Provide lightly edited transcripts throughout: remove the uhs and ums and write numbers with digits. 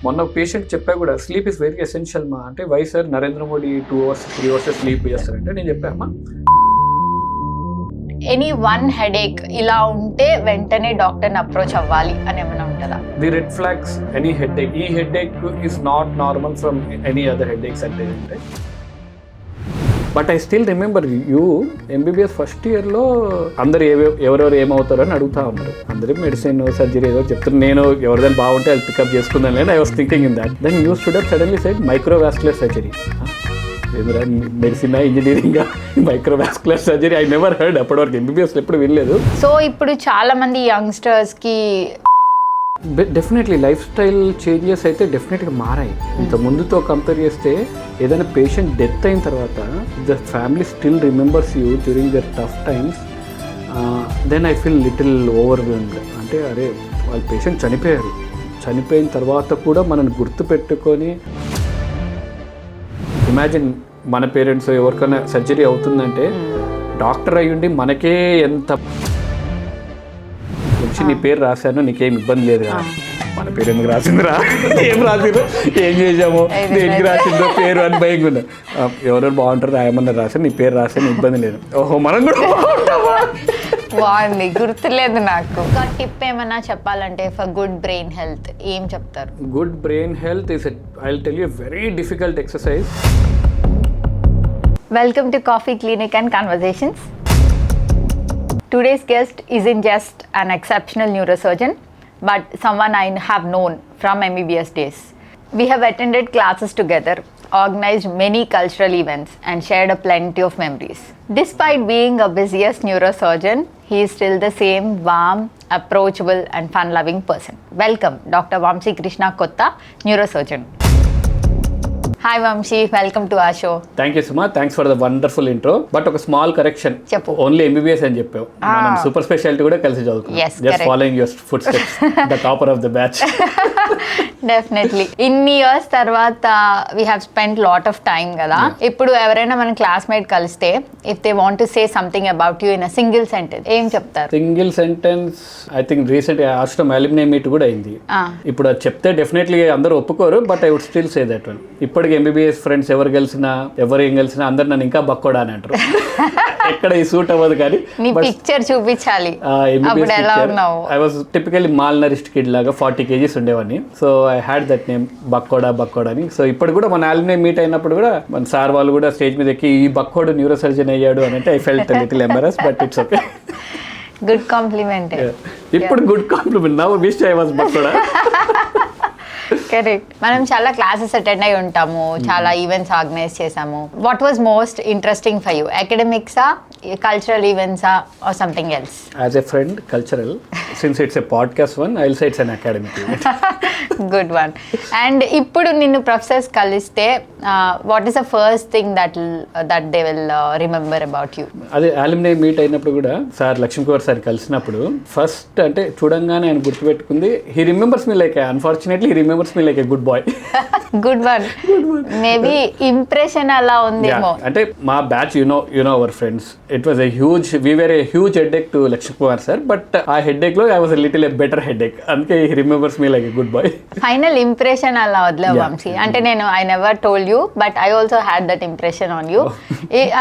మొన్న పేషెంట్ చెప్పా కూడా స్లీప్ ఇస్ వెరీ ఎసెన్షియల్ మా అంటే why sir Narendra Modi 2 hours 3 hours sleep చేస్తారంటే నేను చెప్పామా ఎనీ వన్ హెడేక్ ఇలా ఉంటే వెంటనే డాక్టర్ని అప్రోచ్ అవ్వాలి అని ఏమైనా ఉంటుందా? The red flags any headache ఈ headache is not normal from any other headaches అంటే but I still remember you MBBS first ఇయర్లో అందరు ఎవరెవరు ఏమవుతారో అని అడుగుతా ఉన్నారు. అందరూ మెడిసిన్ సర్జరీ ఏదో చెప్తున్నారు. నేను ఎవరిదైనా బాగుంటే అది పికప్ చేసుకుందాను లేని I was thinking in that. Then you student suddenly side microvascular surgery. Medicine engineering microvascular surgery I never heard అప్పటివరకు ఎంబీబీఎస్ ఎప్పుడు వినలేదు. సో ఇప్పుడు చాలా మంది యంగ్స్టర్స్కి డెఫినెట్లీ లైఫ్ స్టైల్ చేంజెస్ అయితే డెఫినెట్గా మారాయి. ఇంత ముందుతో కంపేర్ చేస్తే ఏదైనా పేషెంట్ డెత్ అయిన తర్వాత the family still remembers you during their tough times. Then I feel little overwhelmed. అంటే అరే వాళ్ళ పేషెంట్ చనిపోయారు, చనిపోయిన తర్వాత కూడా మనల్ని గుర్తుపెట్టుకొని ఇమాజిన్ మన పేరెంట్స్ ఎవరికైనా సర్జరీ అవుతుందంటే డాక్టర్ అయ్యుండి మనకే ఎంత నీ పేరు రాశాను నీకేం ఇబ్బంది లేదు కదా, మన పేరు ఎందుకు రాసిందిరా, ఏం రాసిందో, ఏం చేసామో, దేనికి రాసిందో పేరు అని భయంగా ఉన్నా. ఎవరెవరు బాగుంటారు రాయమన్నా రాశాను, నీ పేరు రాశాను ఇబ్బంది లేదు. ఓహో మనం కూడా బాగుంది, గుర్తులేదు నాకు. ఒక టిప్ ఏమన్నా చెప్పాలంటే ఫర్ గుడ్ బ్రెయిన్ హెల్త్ ఏం చెప్తారు? Good brain health is I will tell you very difficult exercise. Welcome to coffee clinic and conversations. Today's guest isn't just an exceptional neurosurgeon, but someone I have known from MBBS days. We have attended classes together, organized many cultural events, and shared a plenty of memories. Despite being a busiest neurosurgeon, he is still the same warm, approachable, and fun-loving person. Welcome, Dr. Vamsi Krishna Kotta, neurosurgeon. Hi Vamsi, welcome to our show. Thank you Suma, thanks for the wonderful intro. But ఒక small correction, only MBBS అని చెప్పావు. మనం super speciality కూడా కలిసి చదువుకున్నాం. Just following your foot steps, the topper of the batch. Definitely ఇన్ని years తర్వాత we have spend lot of time కదా. ఇప్పుడు ఎవరైనా మన క్లాస్మేట్ కలిస్తే if they want to say something about you in a single sentence ఏం చెప్తారు? Single sentence I think recent Ashram alumni meet కూడా అయింది. ఇప్పుడు అది చెప్తే డెఫినెట్లీ అందరూ ఒప్పుకోరు, but I would still say that one. ఇప్పటికి ఎంబీబీఎస్ ఫ్రెండ్స్ ఎవరు కలిసినా ఎవరు ఏం కలిసినా అందరు నన్ను ఇంకా బక్కోడా అని అంటారు. ఎక్కడ ఈ సూట్ అవ్వదు కానీ పిక్చర్ చూపించాలి. I was typically malnourished kid లాగా 40 kgs ఉండేవాడిని. So I had that name బక్కోడా అని. సో ఇప్పుడు కూడా మన అల్యూమినీ మీట్ అయినప్పుడు కూడా మన సార్ వాళ్ళు కూడా స్టేజ్ మీద ఎక్కి ఈ బక్కోడు న్యూరో సర్జన్ అయ్యాడు అని అంటే I felt little embarrass, but it's okay. Good compliment. ఇప్పుడు good compliment. Now wish I was బక్కోడా. కరెక్ట్. మనం చాలా క్లాసెస్ అటెండ్ అయి ఉంటాము, చాలా ఈవెంట్స్ ఆర్గనైజ్ చేసాము. What was most interesting for you? అకాడమిక్సా, కల్చరల్ ఈవెంట్సా or something else? As a friend cultural, since it's a podcast one I will say it's an academic event. Good one. And ఇప్పుడు నిన్ను professors కలిస్తే what is the first thing that they will remember about you? అదే alumni meet అయినప్పుడు కూడా sir Lakshmikumar sir కలిసినప్పుడు first అంటే చూడంగానే ఆయన గుర్తుపెట్టుకుంది, he remembers me like, unfortunately he remembers me like a good boy. Good one. Maybe impression అలా ఉందేమో. అంటే మా batch you know our friends, it was a huge, we were a huge headache to Lakshmikumar sir, but ఆ headache లో I was a little a better headache. అందుకే he remembers me like a good boy. Final impression అలా వదిలేవు వంశీ. అంటే నేను I never told you, but I also had that impression on you.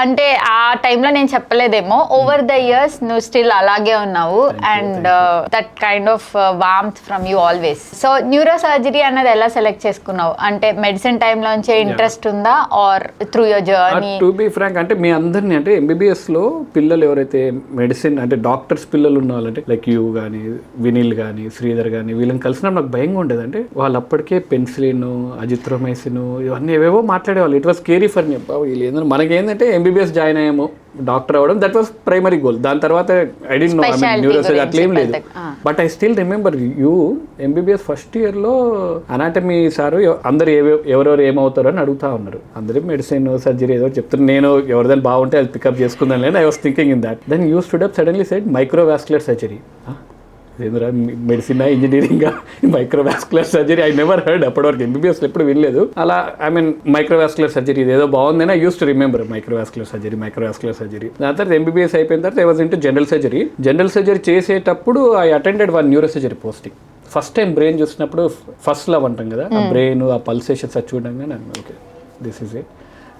అంటే ఆ టైంలో నేను చెప్పలేదేమో, ఓవర్ ద ఇయర్స్ నువ్వు స్టిల్ అలాగే ఉన్నావు. And that kind of warmth from you always. So neuro surgery అన్నది ఎలా సెలెక్ట్ చేసుకున్నావు? అంటే మెడిసిన్ టైంలోంచే ఇంట్రెస్ట్ ఉందా or through your journey? To be frank, అంటే మీ అందరినీ అంటే ఎంబీబీఎస్ లో పిల్లలు ఎవరైతే మెడిసిన్ అంటే డాక్టర్స్ పిల్లలు ఉన్న వాళ్ళంటే లైక్ యూ కానీ వినిల్ కానీ శ్రీధర్ కానీ వీళ్ళని కలిసినప్పుడు నాకు భయంగా ఉండేది. అంటే వాళ్ళు అప్పటికే పెన్సిలిన్, అజిత్రోమైసిన్ ఇవన్నీ ఏవేవో మాట్లాడేవాళ్ళు. It was scary for me. వీళ్ళు మనకేంటంటే ఎంబీబీఎస్ జాయిన్ అయ్యాము, డాక్టర్ అవ్వడం, దట్ వాస్ ప్రైమరీ గోల్. దాని తర్వాత ఐ డోంట్ నో న్యూరోసర్జరీ అట్లేం లేదు. But I still remember you MBBS first year లో అనాటమీ సారు అందరు ఎవరెవరు ఏమవుతారో అని అడుగుతా ఉన్నారు. అందరూ మెడిసిన్ సర్జరీ ఏదో చెప్తున్నారు. నేను ఎవరిదైనా బాగుంటే అది పికప్ చేసుకుందాను లేని I was thinking in that. Then you stood up suddenly side microvascular surgery. ఏంద్రా medicine engineering microvascular surgery I never heard అప్పటివరకు ఎంబీబీఎస్ ఎప్పుడు వినలేదు. అలా ఐ మీన్ మైక్రోవాస్కులర్ సర్జరీ ఇదేదో బాగుందని I use to remember microvascular surgery. దాని తర్వాత MBBS అయిపోయిన తర్వాత I was into general surgery చేసేటప్పుడు I attended one neuro surgery posting. First time brain చూసినప్పుడు ఫస్ట్ లవ్ అంటాం కదా, ఆ బ్రెయిన్ ఆ పల్సేషన్స్ అది చూడంగానే okay this is it.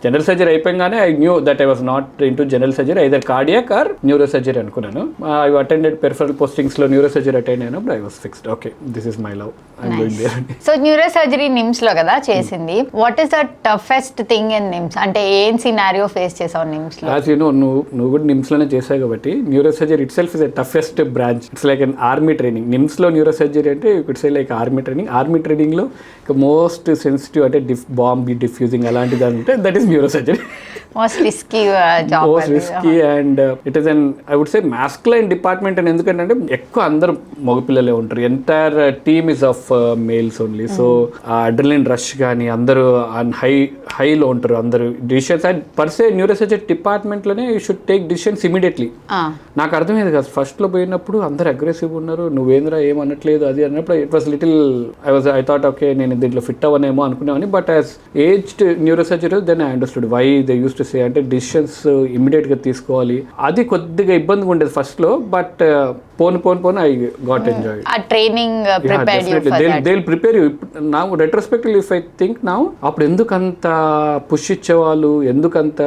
General surgery అయిపోయింగానే I knew that I was not into general surgery, either cardiac or neuro surgery అనుకున్నాను. I attended peripheral పోస్టింగ్స్లో న్యూరో సర్జరీ అటెండ్ అయినప్పుడు I was fixed, okay this is my love, I'm going there. So neuro surgery NIMS లో కదా చేసింది. What is the toughest thing in NIMS? అంటే ఏం scenario face చేసావు నిమ్స్ లో? యాజ్ యూ నో, నువ్వు కూడా నిమ్స్ లోనే చేసావు కాబట్టి neuro surgery itself is the toughest branch. It's like an army training. NIMS లో న్యూరో సర్జరీ అంటే it's like army training. Army training లో మోస్ట్ సెన్సిటివ్ అంటే బాంబ్ డిఫ్యూజింగ్ అలాంటి దాని అంటే that is neuro surgery. Most risky job. Most risky and it is an I would say masculine department. అని ఎందుకంటే ఎక్కువ అందరూ మగపిల్లలే ఉంటారు, entire team is of males only. So ఆ అడ్రినలిన్ రష్ కానీ అందరూ హైలో ఉంటారు అందరూ. Decisions and per se neuro surgery department లోనే you should take decisions immediately. నాకు అర్థమైంది కదా ఫస్ట్ లో పోయినప్పుడు అందరు అగ్రెసివ్ ఉన్నారు, నువ్వేంద్రా ఏమనట్లేదు అది అన్నప్పుడు it was little I thought okay నేను దీంట్లో ఫిట్ అవ్వనేమో అనుకునేవాని. But as aged neuro surgery then I understood why they use to say అంటే డిసిషన్స్ ఇమీడియట్ గా తీసుకోవాలి. అది కొద్దిగా ఇబ్బందిగా ఉండేది ఫస్ట్ లో, బట్ పోను ఐ గాట్ ఎంజాయ్. ఆ training prepared you for that. They will prepare you. Now retrospectively if I think now అప్పుడు ఎందుకంత పుష్ ఇచ్చేవాళ్ళు, ఎందుకంత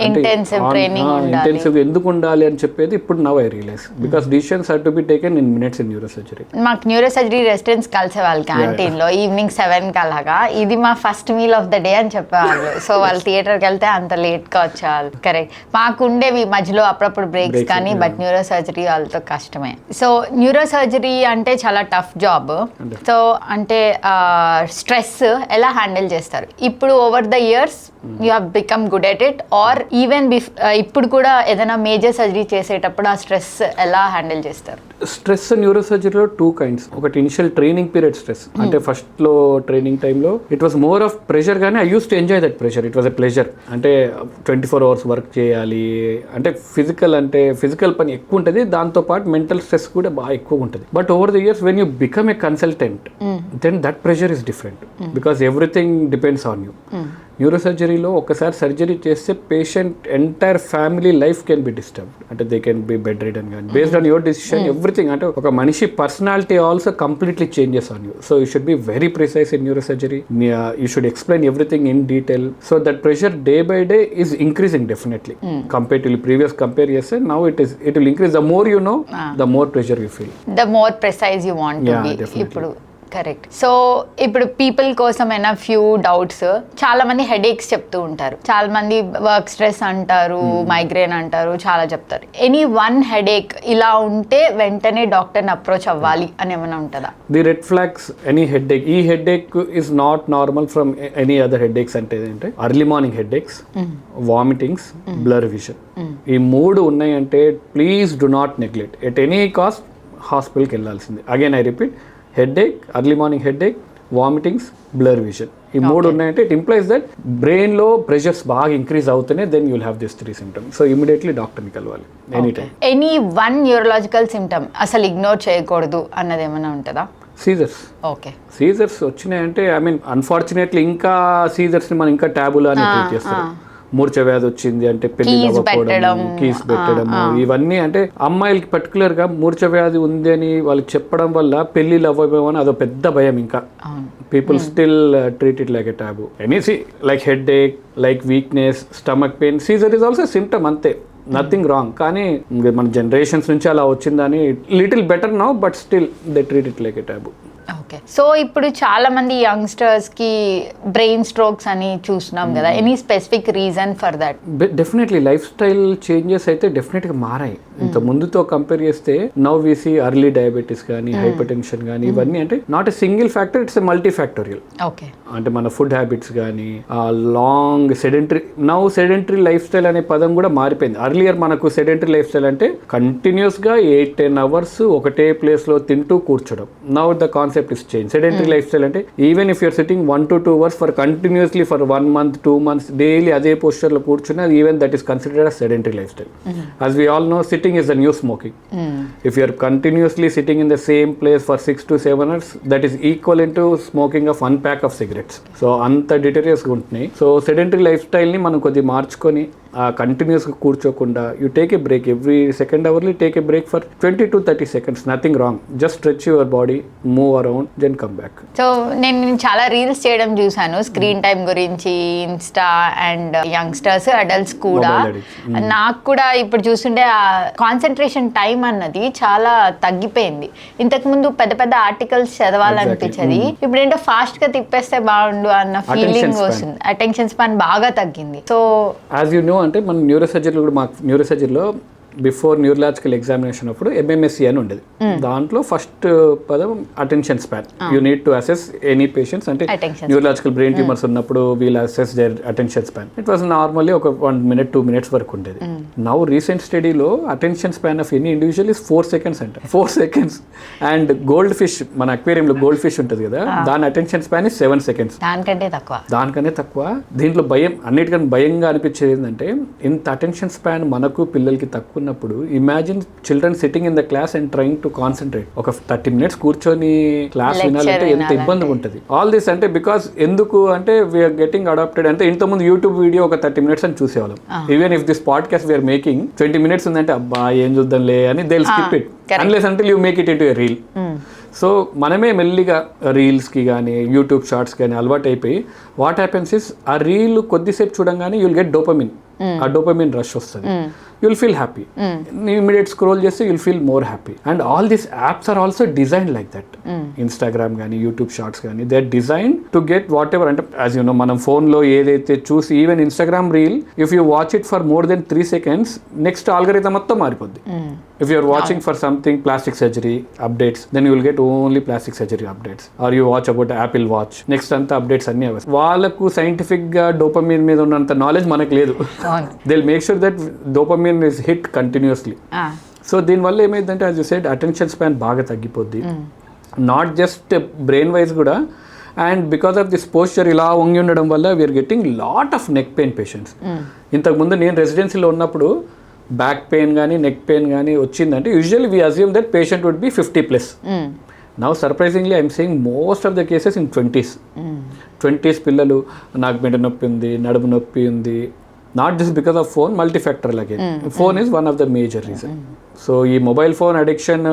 ఇంటెన్సివ్ ట్రైనింగ్ ఉండాలి, ఇంటెన్సివ్ ఎందుకు ఉండాలి అని చెప్పేది ఇప్పుడు now I realize because decisions have to be taken in minutes in neuro surgery. మాకు న్యూరో సర్జరీ రెసిడెంట్స్ కలిసేవాళ్ళు క్యాంటీన్ లో ఈవినింగ్ 7 కి అలాగా. ఇది మా first meal of the day అని చెప్పేవాళ్ళు. సో వాళ్ళు థియేటర్కి వెళ్తే అంత లేట్ గా వచ్చేవాళ్ళు. కరెక్ట్. మాకు ఉండేవి మధ్యలో అప్పుడప్పుడు బ్రేక్స్ కానీ, బట్ న్యూరో సర్జరీ వాళ్ళతో కష్టమే. సో న్యూరో సర్జరీ అంటే చాలా టఫ్ జాబ్. సో అంటే స్ట్రెస్ ఎలా హ్యాండిల్ చేస్తారు? ఇప్పుడు over the years you have become good at it, or even ఇప్పుడు కూడా ఏదైనా మేజర్ సర్జరీ చేసేటప్పుడు ఆ స్ట్రెస్ ఎలా హ్యాండిల్ చేస్తారు? స్ట్రెస్ న్యూరో సర్జరీలో 2 kinds. ఒకటి ఇనిషియల్ ట్రైనింగ్ పీరియడ్ స్ట్రెస్, అంటే ఫస్ట్ లో ట్రైనింగ్ టైంలో it was more of pressure, కానీ I use to enjoy that pressure. It was a pleasure. అంటే 24 hours వర్క్ చేయాలి అంటే ఫిజికల్ పని ఎక్కువ ఉంటుంది, దాంతోపాటు మెంటల్ స్ట్రెస్ కూడా బాగా ఎక్కువ ఉంటుంది. But over the years when you become a consultant then that pressure is different because everything depends on you. Neuro సర్జరీలో ఒకసారి సర్జరీ చేస్తే patient entire family life can be disturbed. అంటే they can be bedridden కానీ based on your decision everything. అంటే ఒక మనిషి personality also completely changes on you. So you should be very precise in neuro surgery. You should explain everything in detail. So that pressure day by day is increasing definitely compare previous compare చేస్తే now it will increase. The more you know the more pressure you feel, the more precise you want to be. ఇప్పుడు correct. So ఇప్పుడు people కోసమైనా few doubts. చాలా మంది headaches చెప్తూ ఉంటారు, చాలా మంది వర్క్ స్ట్రెస్ అంటారు, మైగ్రేన్ అంటారు, చాలా చెప్తారు. ఎనీ వన్ హెడేక్ ఇలా ఉంటే వెంటనే డాక్టర్ని అప్రోచ్ అవ్వాలి అని ఏమైనా ఉంటుందా? The red flags any headache. ఈ headache is not normal from any other headaches. అంటే ఏంటంటే early morning headaches, vomitings, blur vision. ఈ 3 ఉన్నాయంటే please do not neglect. At any cost హాస్పిటల్కి వెళ్ళాల్సింది. Again I repeat, headache, early morning headache, vomitings, blur vision. ఈ 3 ఉన్నాయంటే it implies that బ్రెయిన్లో pressures బాగా ఇంక్రీజ్ అవుతూనే then you'll have this 3 symptoms. So immediately డాక్టర్ని కలవాలి any time. Any one neurological symptom అసలు ఇగ్నోర్ చేయకూడదు అన్నది ఏమైనా ఉంటుందా? సీజర్స్. ఓకే. సీజర్స్ వచ్చినాయంటే ఐ మీన్ అన్ఫార్చునేట్లీ ఇంకా సీజర్స్ని మనం ఇంకా ట్యాబులా అని ట్రీట్ చేస్తాం. మూర్ఛ వ్యాధి వచ్చింది అంటే పెళ్లి అవ్వకపోవడం, కీస్ పెట్టడము, ఇవన్నీ అంటే అమ్మాయిలకి పర్టికులర్ గా మూర్ఛ వ్యాధి ఉంది అని వాళ్ళకి చెప్పడం వల్ల పెళ్లిళ్ళు అవ్వబోమో అని అదో పెద్ద భయం. ఇంకా people still treat it like a taboo. ఎనీసీ like headache, like weakness, stomach pain, seizure is also symptom, అంతే, నథింగ్ రాంగ్. కానీ మన జనరేషన్స్ నుంచి అలా వచ్చిందని little better now, but still they treat it like a taboo. Okay. So ఇప్పుడు చాలా మంది యంగ్స్టర్స్ కి బ్రెయిన్ స్ట్రోక్స్ అని చూస్తున్నాం కదా, any specific reason for that? Definitely life style changes అయితే డెఫినెట్ గా మారాయి. ఇంత ముందుతో కంపేర్ చేస్తే now we see early diabetes కానీ, హైపర్ టెన్షన్ కానీ, ఇవన్నీ అంటే not a single factor, it's a multi factorial. Okay. అంటే మన ఫుడ్ హ్యాబిట్స్ కానీ, లాంగ్ సెడెంటరీ లైఫ్ స్టైల్ అనే పదం కూడా మారిపోయింది. అర్లియర్ మనకు సెడెంటరీ లైఫ్ స్టైల్ అంటే కంటిన్యూస్ గా 8-10 hours ఒకటే ప్లేస్ లో తింటూ కూర్చోడం. Now the concept is change. Sedentary life style అంటే even if you're sitting 1 to 2 hours for continuously for 1 month 2 months daily అదే పోస్చర్ లో కూర్చుని, అది even that is considered as sedentary life style. As we all know, sitting is the new smoking. If you are continuously sitting in the same place for 6 to 7 hours, that is equivalent to smoking of 1 pack of cigarettes. So anta deteriorous untunayi. So sedentary lifestyle ni మనం కొద్ది మార్చుకొని కంటిన్యూస్గా కూర్చోకుండా you take a break every second hourly take a break for 20 to 30 seconds, nothing wrong, just stretch your body, move around, then come back. So నేను చాలా reels చేయడం చూసాను screen time గురించి, ఇన్స్టా అండ్ యంగ్స్టర్స్ అడల్ట్స్ కూడా. నాకు కూడా ఇప్పుడు చూస్తుంటే ఆ కాన్సన్ట్రేషన్ టైం అన్నది చాలా తగ్గిపోయింది. ఇంతకుముందు పెద్ద పెద్ద ఆర్టికల్స్ చదవాలనిపించేది, ఇప్పుడు ఏంటో ఫాస్ట్ గా తిప్పేస్తే బాగుండు అన్న ఫీలింగ్ వస్తుంది. అటెన్షన్ స్పాన్ బాగా తగ్గింది. సో యాజ్ యూ నో అంటే మన న్యూరోసర్జరీలో కూడా, మాకు న్యూరోసర్జరీలో బిఫోర్ న్యూరలాజికల్ ఎగ్జామినేషన్ అప్పుడు MMSE అని ఉండేది. దాంట్లో ఫస్ట్ పదం attention span. You need to assess any patients, అంటే న్యూరలాజికల్ బ్రెయిన్ ట్యూమర్స్ ఉన్నప్పుడు we'll assess their attention span. It was normally ఒక 1 minute 2 minutes వరకు ఉండేది. నౌ రీసెంట్ స్టడీలో attention span of any individual is 4 seconds అంట. 4 seconds. And gold fish, మన అక్వేరియంలో gold fish ఉంటుంది కదా, దాని అటెన్షన్ స్పాన్ ఇస్ 7 seconds. దానికంటే తక్కువ. దీంట్లో భయం, అన్నిటికన్నా భయంగా అనిపించేది ఏంటంటే ఇంత అటెన్షన్ స్పాన్ మనకు పిల్లలకి తక్కువ ఉన్నప్పుడు, imagine children sitting in the class and trying to concentrate. ఒక 30 minutes కూర్చొని క్లాస్ వినాలంటే ఎంత ఇబ్బందిగా ఉంటుంది. ఆల్ దిస్ అంటే బికాస్ ఎందుకు అంటే వీఆర్ గెటింగ్ అడాప్టెడ్. అంటే ఇంతకుముందు యూట్యూబ్ వీడియో ఒక 30 minutes అని చూసేవాళ్ళం. Even if this podcast we're making 20 minutes ఉందంటే అబ్బా ఏం చూద్దాంలే అని they will skip it unless until you make it into a reel. So మనమే మెల్లిగా రీల్స్కి కానీ యూట్యూబ్ షార్ట్స్ కానీ అలవాటు అయిపోయి వాట్ హ్యాపెన్స్ ఇస్ ఆ రీల్ కొద్దిసేపు చూడంగానే యుల్ గెట్ డోపమిన్. ఆ డోపమిన్ రష్ వస్తుంది. you'll feel happy. Immediate scroll చేస్తే you'll feel more happy. And all these apps are also designed like that. Instagram కానీ యూట్యూబ్ షార్ట్స్ కానీ they are design to get whatever. అంటే as you know మనం ఫోన్లో ఏదైతే చూసి even Instagram reel if you watch it for more than 3 seconds next algorithm మొత్తం మారిపోద్ది. If you are watching for something plastic surgery updates, then you will get only plastic surgery updates. Or you watch about Apple Watch, next anta updates anni avas. Vaalaku scientific ga dopamine మీద ఉన్నంత knowledge మనకు లేదు. They'll make sure that dopamine is hit continuously. So దీనివల్ల ఏమైందంటే as you said attention span బాగా తగ్గిపోద్ది. Not just brain wise కూడా, and because of this posture ఇలా వంగి ఉండడం వల్ల we are getting lot of neck pain patients. ఇంతకుముందు నేను రెసిడెన్సీలో ఉన్నప్పుడు బ్యాక్ పెయిన్ కానీ నెక్ పెయిన్ కానీ వచ్చిందంటే usually we assume that patient would be 50+. Now surprisingly I'm saying most of the cases in 20s పిల్లలు నాకు మెడ నొప్పి ఉంది, నడుము నొప్పి ఉంది. Not just because of phone, multifactorial again. Phone is one of the major reason. So ఈ mobile phone addiction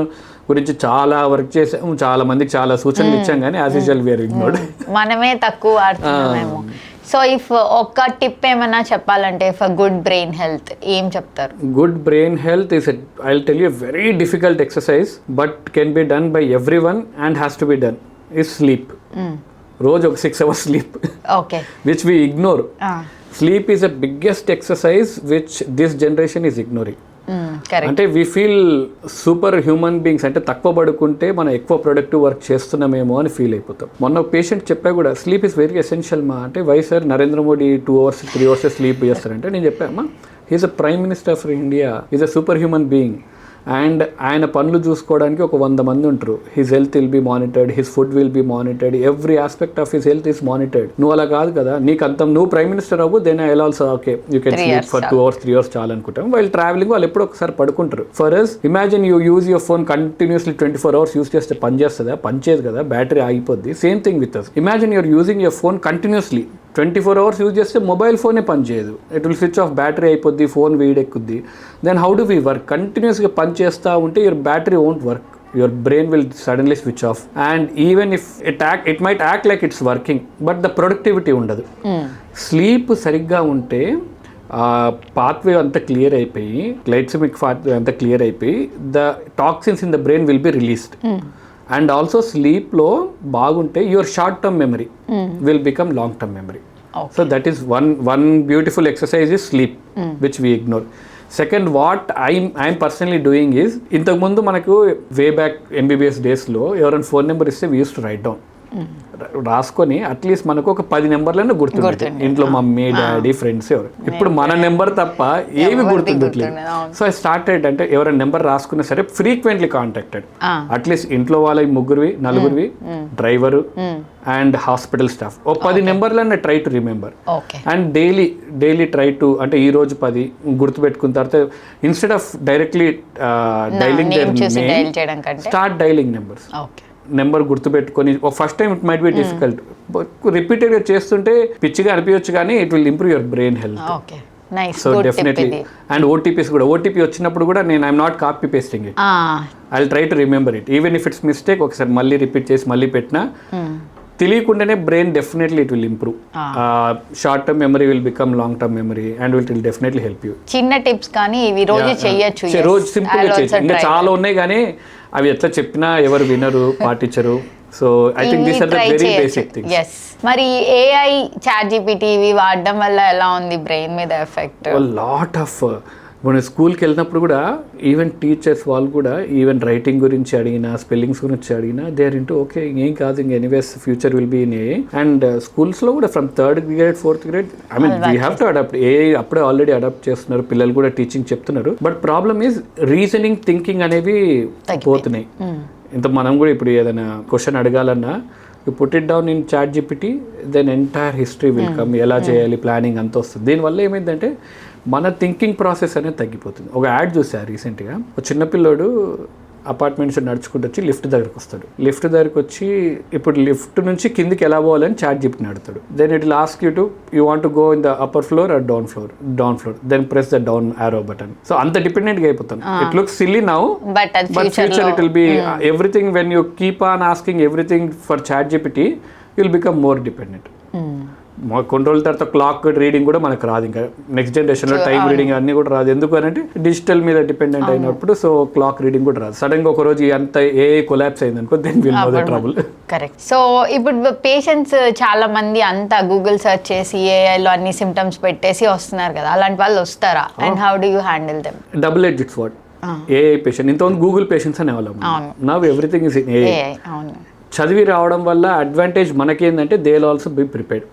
గురించి చాలా వర్క్ చేసాము, చాలా మందికి చాలా సూచనలు ఇచ్చాం, కానీ యాజ్ యూజువల్ వీఆర్ ఇగ్నోర్డ్. మనమే తక్కువ వాడుతున్నామేమో. సో ఇఫ్ ఒక్క టిప్ ఏమన్నా చెప్పాలంటే ఫర్ గుడ్ బ్రెయిన్ హెల్త్ ఏం చెప్తారు? Good brain health is I will tell you very difficult exercise but can be done by everyone and has to be done is sleep. రోజు ఒక 6 hours sleep, which we ignore. Sleep is the biggest exercise which this generation is ignoring. అంటే we feel super human beings, అంటే తక్కువ పడుకుంటే మనం ఎక్కువ productive work చేస్తున్నామేమో అని feel అయిపోతాం. మొన్న ఒక పేషెంట్ చెప్పా కూడా స్లీప్ ఇస్ వెరీ ఎసెన్షియల్ మా అంటే, why sir Narendra Modi 2 hours 3 hours sleep చేస్తారంటే, నేను చెప్పామా he's a prime minister of India, is a super human being. And ఆయన పనులు చూసుకోవడానికి ఒక 100 మంది ఉంటారు. His health will be monitored, his food will be monitored, every aspect of his health is monitored. నువ్వు అలా కాదు కదా, నీకు అంత నువ్వు ప్రైమ్ మినిస్టర్ అవ్వు, then I will also okay you can sleep for 2 hours 3 hours చాలా అనుకుంటాం. వాళ్ళు ట్రావెలింగ్ వాళ్ళు ఎప్పుడో ఒకసారి పడుకుంటారు. For us imagine you use your phone continuously 24 hours use చేస్తే పని చేస్తుందా? పనిచేయదు కదా, బ్యాటరీ ఆగిపోద్ది. Same thing with us. Imagine you're using your phone continuously 24 hours use చేస్తే మొబైల్ ఫోనే పనిచేయదు, it will switch off, battery అయిపోద్ది, ఫోన్ వేడెక్కుద్ది. Then how do we work? కంటిన్యూస్గా పని చేస్తూ ఉంటే your battery won't work, your brain will suddenly switch off. And even if it might act like it's working but the productivity ఉండదు. Sleep సరిగ్గా ఉంటే pathway అంతా క్లియర్ అయిపోయి, గ్లైసెమిక్ పాత్వే అంతా క్లియర్ అయిపోయి the toxins in the brain will be released. And also స్లీప్లో బాగుంటే your short term memory will become long term memory. So that is one beautiful exercise is sleep which we ignore. Second, what I'm personally doing is, ఇంతకుముందు మనకు way back MBBS డేస్లో ఎవరైనా phone number ఇస్తే we use to right down, రాసుకొని at least మనకు ఒక 10 నెంబర్లను గుర్తుంటుంది, ఇంట్లో మమ్మీ డాడీ ఫ్రెండ్స్ ఎవరు. ఇప్పుడు మన నెంబర్ తప్ప ఏమి గుర్తుండట్లేదు. సో ఐ స్టార్టెడ్ అంటే ఎవరైనా నెంబర్ రాసుకున్నా సరే ఫ్రీక్వెంట్లీ కాంటాక్టెడ్, అట్లీస్ట్ ఇంట్లో వాళ్ళ 3 4 డ్రైవరు అండ్ హాస్పిటల్ స్టాఫ్, ఓ 10 నెంబర్లన్నా try to remember. And daily try to, అంటే ఈ రోజు 10 గుర్తుపెట్టుకున్న తర్వాత instead of directly dialling their name, start dialling numbers. Number గుర్తుపెట్టుకొని, first time it might be difficult, రిపీటెడ్గా చేస్తుంటే పిచ్చిగా అనిపించచ్చు, కానీ it will improve your brain health. Nice so definitely and OTPs కూడా ఓటీపీ వచ్చినప్పుడు కూడా నేను I'm not copy pasting it, I will try to remember it even if it's mistake. ఒకసారి మళ్ళీ రిపీట్ చేసి మళ్ళీ పెట్టినా తెలియకుండానే brain definitely it will improve. Short term memory will become long term memory and it will definitely help you. చిన్న tips కానీ ఇవి రోజు చేయొచ్చు, రోజు సింపుల్ గా చేయొచ్చు. ఇంకా చాలా ఉన్నాయి కానీ అవి ఎట్లా చెప్పినా ఎవరు వినరు, పాటించరు. So I think these are the very basic things. yes మరి AI చాట్ జీపీటీ ఇవి వాడడం వల్ల ఎలా ఉంది బ్రెయిన్ మీద ఎఫెక్ట్? లాట్ ఆఫ్ మన స్కూల్కి వెళ్ళినప్పుడు కూడా ఈవెన్ టీచర్స్ వాళ్ళు కూడా ఈవెన్ రైటింగ్ గురించి అడిగినా స్పెల్లింగ్స్ గురించి అడిగినా దే ఆర్ ఇంటూ ఓకే ఏం కాదు ఇంక anyways future will be in a. And స్కూల్స్లో కూడా from 3rd grade 4th grade I mean we have to adapt. ఏ అప్పుడే ఆల్రెడీ అడాప్ట్ చేస్తున్నారు, పిల్లలు కూడా టీచింగ్ చెప్తున్నారు. But problem is reasoning thinking అనేవి పోతున్నాయి. ఇంత మనం కూడా ఇప్పుడు ఏదైనా క్వశ్చన్ అడగాలన్నా you put it down in ChatGPT, then entire history will come, ఎలా చేయాలి ప్లానింగ్ అంతా వస్తుంది. దీనివల్ల ఏమైందంటే మన థింకింగ్ ప్రాసెస్ అనేది తగ్గిపోతుంది. ఒక యాడ్ చూసా రీసెంట్గా, ఒక చిన్నపిల్లోడు అపార్ట్మెంట్స్ నడుచుకుంటూ వచ్చి లిఫ్ట్ దగ్గరకు వస్తాడు. లిఫ్ట్ దగ్గరకు వచ్చి ఇప్పుడు లిఫ్ట్ నుంచి కిందికి ఎలా పోవాలని చాట్ జీపీటీని అడుగుతాడు. Then it will ask you want to go in the upper floor or down floor then press the down arrow button. So అంత డిపెండెంట్గా అయిపోతాం. It looks silly now but future it will be everything. When you keep on asking everything for chat GPT you will become more dependent. కొన్ని రోజుల తర్వాత clock reading కూడా మనకు రాదు. ఇంకా నెక్స్ట్ జనరేషన్లో టైం రీడింగ్ అన్నీ కూడా రాదు. ఎందుకు అంటే డిజిటల్ మీద డిపెండెంట్ అయినప్పుడు సో క్లాక్ రీడింగ్ కూడా రాదు. సడన్గా ఒక రోజు అంత ఏ కొలాప్స్ అయింది అనుకో, then will know the trouble. Correct. So ఇప్పుడు పేషెంట్స్ చాలా మంది అంతా గూగుల్ సెర్చ్ చేసి ఏఐలో అన్ని సిమ్టమ్స్ పెట్టేసి వస్తున్నారు కదా, అలాంటి వాళ్ళు వస్తారా? And how do you handle them? Double edged sword. AI patient ఇంతకుముందు గూగుల్ పేషెంట్స్ అనేవాళ్ళం, now everything is in AI. చదివి రావడం వల్ల అడ్వాంటేజ్ మనకేందంటే they will also be prepared.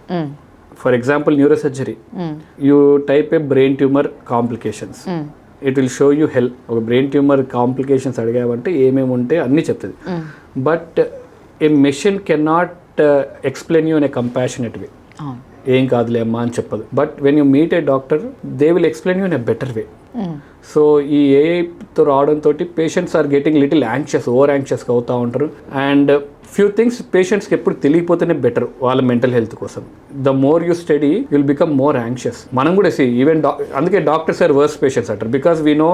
For example neurosurgery, you type a brain tumour complications, it will show you help. ఒక brain tumour complications అడిగామంటే ఏమేమి ఉంటే అన్నీ చెప్తుంది. But a machine can not explain you in a compassionate way. ఏం కాదులే అమ్మా అని చెప్పదు. But when you meet a doctor they will explain you in a better way. So ఈ ఏఐతో రావడంతో patients are getting little anxious, over యాంగ్షియస్గా అవుతూ ఉంటారు. అండ్ ఫ్యూ థింగ్స్ పేషెంట్స్కి ఎప్పుడు తెలియపోతేనే బెటర్ వాళ్ళ మెంటల్ హెల్త్ కోసం. The more you study will become more anxious. మనం కూడా ఈవెన్ అందుకే డాక్టర్స్ ఆర్ వర్స్ పేషెంట్స్ అంటారు, because we know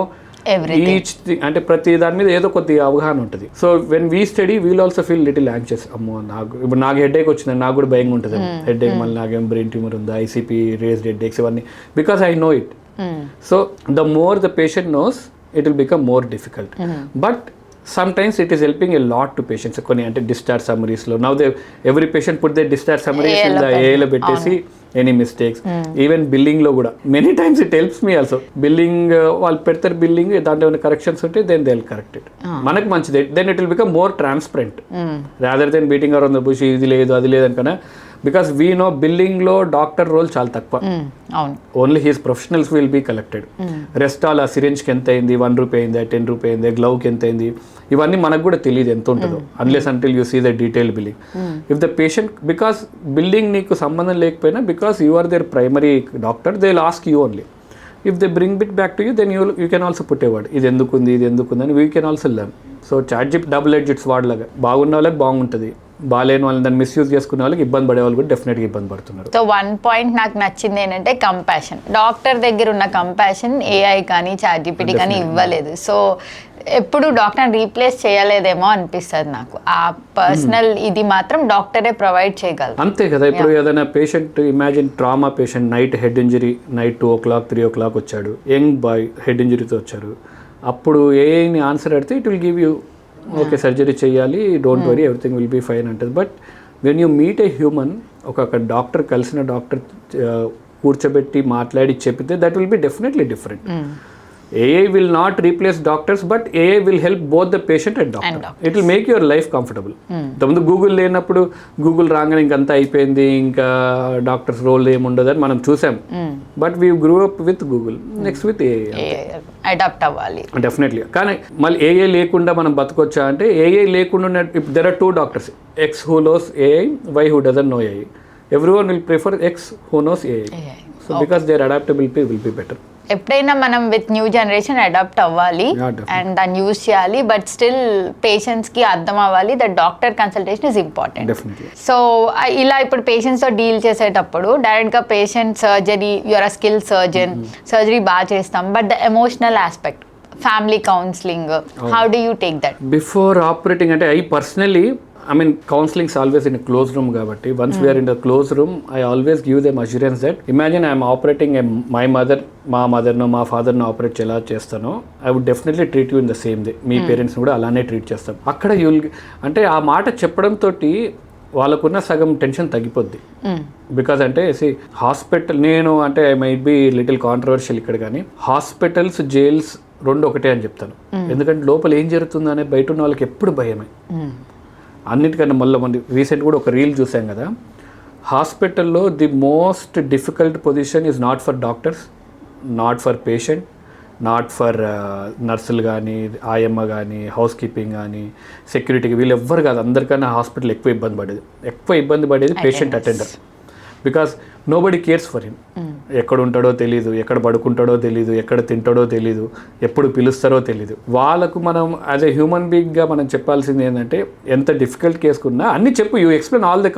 each thing. అంటే ప్రతి దాని మీద ఏదో కొద్దిగా అవగాహన ఉంటుంది. So when we study we'll also feel little anxious. అమ్మో ఇప్పుడు నాకు హెడేక్ వచ్చింది, నాకు కూడా భయంగా ఉంటుంది. హెడేక్ మళ్ళీ నాకేం బ్రెయిన్ ట్యూమర్ ఉందా, ఐసీపీ, రేస్డ్ హెడేక్స్, ఇవన్నీ because I know it. So the more the patient knows it will become more difficult. But sometimes it is helping a lot to patients. కొన్ని అంటే డిశ్చార్జ్ సమ్మరీస్లో now they every patient put they discharge summaries in the ఏఐలో పెట్టేసి any mistakes. Even బిల్లింగ్లో కూడా many times it helps me also. Billing వాళ్ళు పెడతారు, billing దాంట్లో ఏమైనా కరెక్షన్స్ ఉంటే then they will correct it. మనకు మంచిది. Then it will become more transparent rather than beating around the bush, ఇది లేదు అది లేదు అనుకన్నా. బికాస్ వీ నో బిల్లింగ్లో డాక్టర్ రోల్ చాలా తక్కువ. Only he's professionals will be collected. Rest all ఆ సిరింజ్కి ఎంత అయింది, 1 రూపీ అయిందా, 10 రూపీ అయిందా, గ్లౌకి ఎంత అయింది, ఇవన్నీ మనకు కూడా తెలియదు ఎంత ఉంటుందో unless until you see the detail billing. If the patient because billing నీకు సంబంధం లేకపోయినా because you are their primary doctor they will ask you only. If they bring bit back to you then you can also put a word, ఇది ఎందుకుంది ఇది ఎందుకుంది అని we can also learn. So chat GPT double edged sword లాగా, బాగున్న వాళ్ళకి బాగుంటుంది, బాగాలేని వాళ్ళని దాన్ని మిస్యూజ్ చేసుకునే వాళ్ళకి ఇబ్బంది పడే వాళ్ళు కూడా డెఫినెట్గా ఇబ్బంది పడుతున్నారు. సో వన్ పాయింట్ నాకు నచ్చింది ఏంటంటే కంపాషన్. డాక్టర్ దగ్గర ఉన్న కంపాషన్ ఏఐ కానీ చాట్ జీపీటీ కానీ ఇవ్వలేదు. సో ఎప్పుడు డాక్టర్ని రీప్లేస్ చేయలేదేమో అనిపిస్తుంది నాకు. ఆ పర్సనల్ ఇది మాత్రం డాక్టరే ప్రొవైడ్ చేయగలరు. అంతే కదా. ఇప్పుడు ఏదైనా patient imagine trauma patient, night head injury, night 2 o'clock 3 o'clock వచ్చాడు, యంగ్ బాయ్ హెడ్ ఇంజరీతో వచ్చారు. అప్పుడు ఏఐని ఆన్సర్ అడితే it will give you okay surgery చేయాలి, don't worry everything will be fine అంటుంది. But when you meet a human, ఒక doctor కలిసిన doctor కూర్చోబెట్టి మాట్లాడి చెప్తే that will be definitely different. AI will not replace doctors, but AI will help both the patient and doctor. It will make your life comfortable. ముందు Google లేనప్పుడు Google రాగానే ఇంకంతా అయిపోయింది, ఇంకా డాక్టర్స్ రోల్ ఏముండదని మనం చూసాం. But we grew up with Google, next with AI. Adapt అవ్వాలి డెఫినెట్లీ. కానీ మళ్ళీ AI లేకుండా మనం బతకొచ్చా అంటే, AI లేకుండా if there are 2 doctors, X who knows AI, Y who doesn't know AI. Everyone will prefer X who knows AI. So because their adaptability will be better. ఎప్పుడైనా మనం విత్ న్యూ జనరేషన్ అడాప్ట్ అవ్వాలి అండ్ దాన్ని use చేయాలి, but still పేషెంట్స్కి అర్థం అవ్వాలి that doctor consultation is important. So ఇలా ఇప్పుడు పేషెంట్స్తో డీల్ చేసేటప్పుడు డైరెక్ట్గా patient surgery, your a skill surgeon, surgery బాగా చేస్తాం, but the emotional aspect, family counselling, how do you take that? Before operating అంటే I personally counseling is always in a closed room kabatti once we are in the closed room I always give them assurance that imagine I am operating my mother no ma father no operate chela chestano I would definitely treat you in the same way me parents కూడా అలానే treat చేస్తాం. అక్కడ అంటే ఆ మాట చెప్పడం తోటి వాళ్ళకున్న సగం టెన్షన్ తగ్గిపోద్ది. బికాజ్ అంటే హాస్పిటల్ నేను అంటే I might be little controversial ఇక్కడ, కానీ హాస్పిటల్స్ జైల్స్ రెండు ఒకటే అని చెప్తాను. ఎందుకంటే లోపల ఏం జరుగుతుందో అనే బయట ఉన్న వాళ్ళకి ఎప్పుడు భయమే. అన్నిటికన్నా మళ్ళీ రీసెంట్ కూడా ఒక రీల్ చూసాం కదా, హాస్పిటల్లో the most difficult position is not for doctors, not for patient, not for నర్సులు కానీ, ఆయమ్మ కానీ, హౌస్ కీపింగ్ కానీ, సెక్యూరిటీకి, వీళ్ళు ఎవ్వరు కాదు. అందరికన్నా హాస్పిటల్ ఎక్కువ ఇబ్బంది పడేది patient attender. Because nobody cares for him. ఎక్కడ ఉంటాడో తెలీదు, ఎక్కడ పడుకుంటాడో తెలీదు, ఎక్కడ తింటాడో తెలీదు, ఎప్పుడు పిలుస్తారో తెలీదు. వాళ్ళకు మనం యాజ్ ఎ హ్యూమన్ బీయింగ్గా మనం చెప్పాల్సింది ఏంటంటే, ఎంత డిఫికల్ట్ కేసుకున్నా అన్నీ చెప్పు, you explain all the